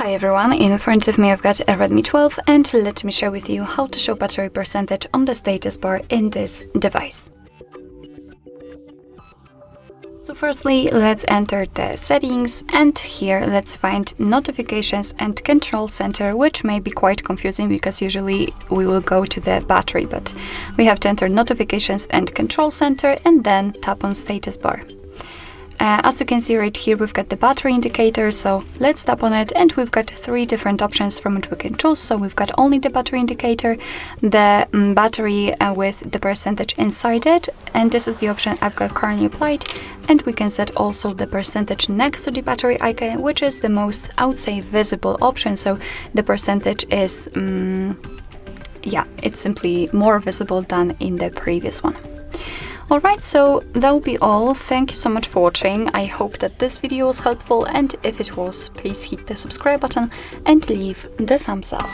Hi everyone, in front of me I've got a Redmi 12 and let me share with you how to show battery percentage on the status bar in this device. So firstly, let's enter the settings and here let's find notifications and control center, which may be quite confusing because usually we will go to the battery, but we have to enter notifications and control center and then tap on status bar. As you can see right here, we've got the battery indicator, so let's tap on it and we've got three different options from which we can choose. So we've got only the battery indicator, the battery with the percentage inside it, and this is the option I've got currently applied, and we can set also the percentage next to the battery icon, which is the most, I would say, visible option. So the percentage is, it's simply more visible than in the previous one. Alright, so that will be all. Thank you so much for watching. I hope that this video was helpful, and if it was, please hit the subscribe button and leave the thumbs up.